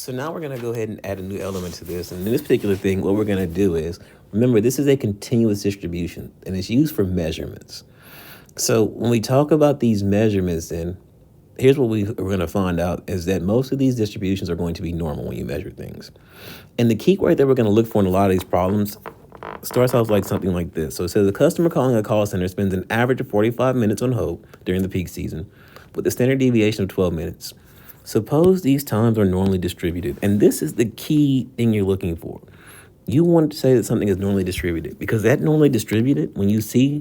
So now we're going to go ahead and add a new element to this. And in this particular thing, what we're going to do is, remember, this is a continuous distribution, and it's used for measurements. So when we talk about these measurements, then here's what we're going to find out is that most of these distributions are going to be normal when you measure things. And the key word that we're going to look for in a lot of these problems starts off like something like this. So it says a customer calling a call center spends an average of 45 minutes on hold during the peak season with a standard deviation of 12 minutes. Suppose these times are normally distributed. And this is the key thing you're looking for. You want to say that something is normally distributed because that normally distributed, when you see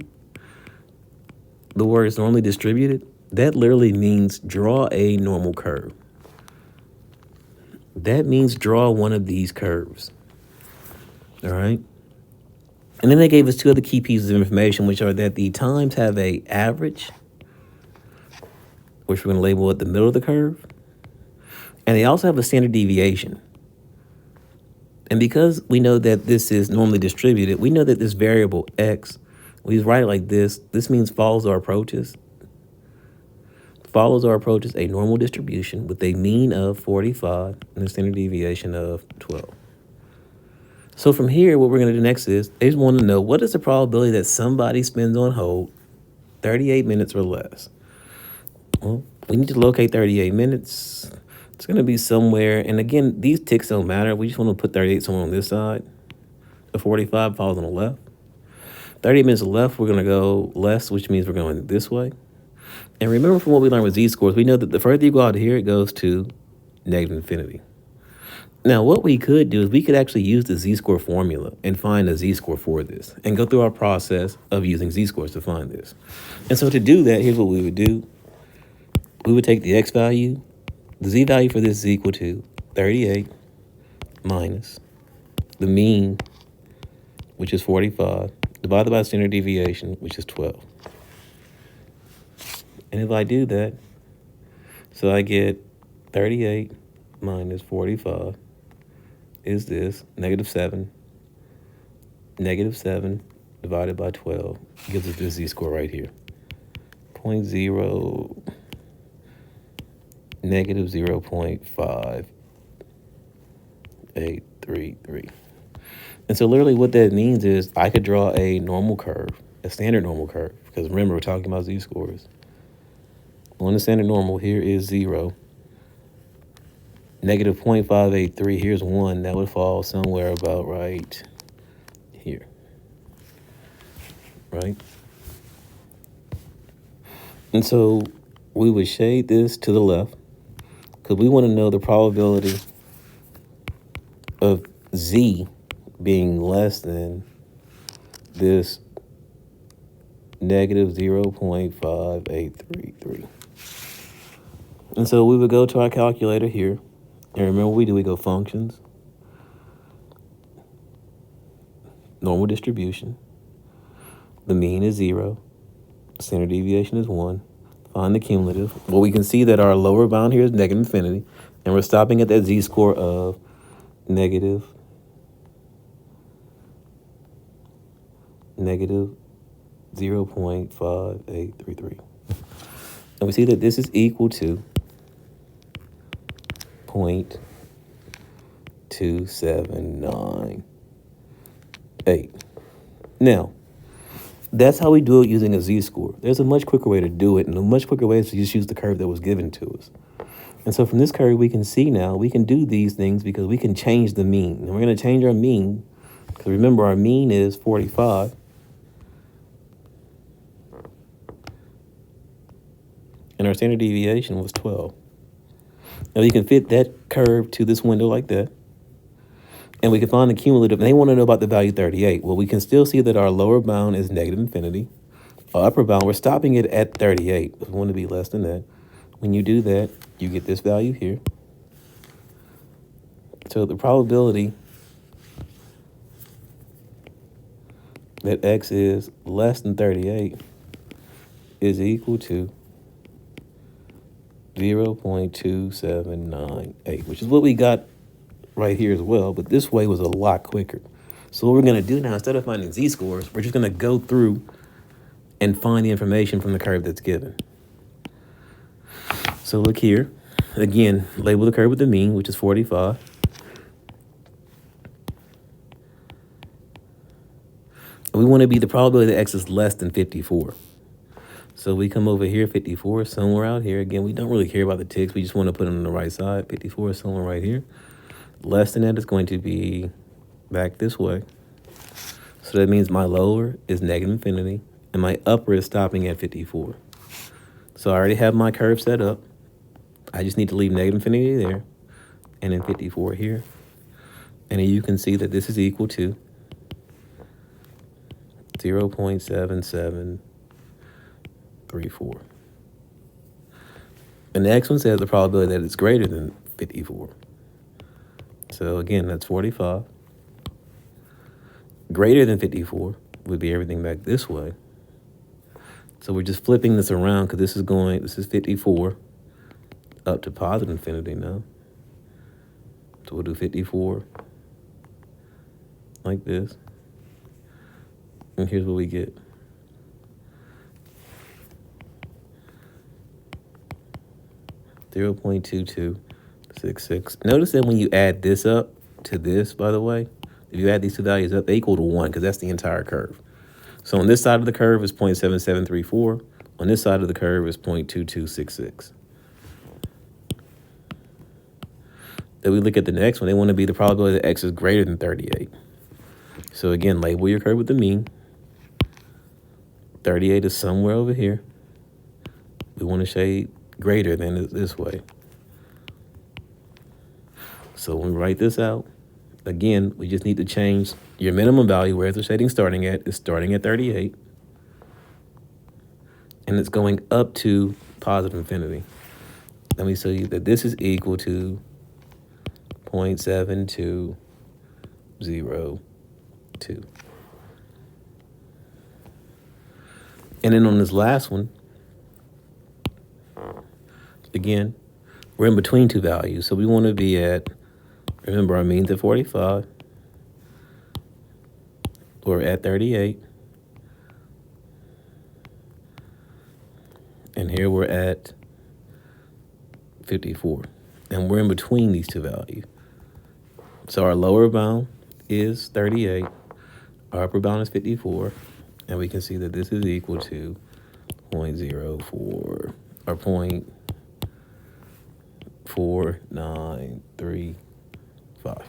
the word is normally distributed, that literally means draw a normal curve. That means draw one of these curves. All right. And then they gave us two other key pieces of information, which are that the times have a average, which we're going to label at the middle of the curve. And they also have a standard deviation. And because we know that this is normally distributed, we know that this variable x, we write it like this. This means follows or approaches. Follows or approaches a normal distribution with a mean of 45 and a standard deviation of 12. So from here, what we're going to do next is they just want to know what is the probability that somebody spends on hold 38 minutes or less. Well, we need to locate 38 minutes. It's going to be somewhere. And again, these ticks don't matter. We just want to put 38 somewhere on this side. The 45 falls on the left. 30 minutes left, we're going to go less, which means we're going this way. And remember from what we learned with z-scores, we know that the further you go out here, it goes to negative infinity. Now, what we could do is we could actually use the z-score formula and find a z-score for this and go through our process of using z-scores to find this. And so to do that, here's what we would do. We would take the x value. The z value for this is equal to 38 minus the mean, which is 45, divided by standard deviation, which is 12. And if I do that, so I get 38 minus 45 is this, negative 7. Negative 7 divided by 12 gives us this z-score right here. 0.0, negative 0.5833. And so literally what that means is I could draw a normal curve, a standard normal curve, because remember, we're talking about z-scores. On the standard normal, here is 0. Negative 0.583, here's 1. That would fall somewhere about right here. Right? And so we would shade this to the left because we want to know the probability of z being less than this negative 0.5833. And so we would go to our calculator here. And remember what we do, we go functions, normal distribution. The mean is 0. Standard deviation is 1. Find the cumulative. Well, we can see that our lower bound here is negative infinity. And we're stopping at that z-score of negative 0.5833. And we see that this is equal to 0.2798. Now, that's how we do it using a z-score. There's a much quicker way to do it, and a much quicker way is to just use the curve that was given to us. And so from this curve, we can see now we can do these things because we can change the mean. And we're going to change our mean because remember our mean is 45. And our standard deviation was 12. Now you can fit that curve to this window like that. And we can find the cumulative. And they want to know about the value 38. Well, we can still see that our lower bound is negative infinity. Our upper bound, we're stopping it at 38. We want to be less than that. When you do that, you get this value here. So the probability that x is less than 38 is equal to 0.2798, which is what we got right here as well, but this way was a lot quicker. So what we're going to do now, instead of finding z-scores, we're just going to go through and find the information from the curve that's given. So look here. Again, label the curve with the mean, which is 45. And we want to be the probability that x is less than 54. So we come over here, 54 is somewhere out here. Again, we don't really care about the ticks. We just want to put them on the right side. 54 is somewhere right here. Less than that is going to be back this way. So that means my lower is negative infinity, and my upper is stopping at 54. So I already have my curve set up. I just need to leave negative infinity there, and then 54 here. And then you can see that this is equal to 0.7734. And the next one says the probability that it's greater than 54. So again, that's 45. Greater than 54 would be everything back this way. So we're just flipping this around because this is 54 up to positive infinity now. So we'll do 54 like this. And here's what we get. .2266. Notice that when you add this up to this, by the way, if you add these two values up, they equal to 1 because that's the entire curve. So on this side of the curve is 0.7734. On this side of the curve is 0.2266. Then we look at the next one. They want to be the probability that x is greater than 38. So again, label your curve with the mean. 38 is somewhere over here. We want to shade greater than this way. So when we write this out, again, we just need to change your minimum value, where's the shading starting at, is starting at 38. And it's going up to positive infinity. Let me show you that this is equal to 0.7202. And then on this last one, again, we're in between two values. So we want to be at, remember our mean's at 45. We're at 38. And here we're at 54. And we're in between these two values. So our lower bound is 38. Our upper bound is 54. And we can see that this is equal to 0.04 or 0.4935.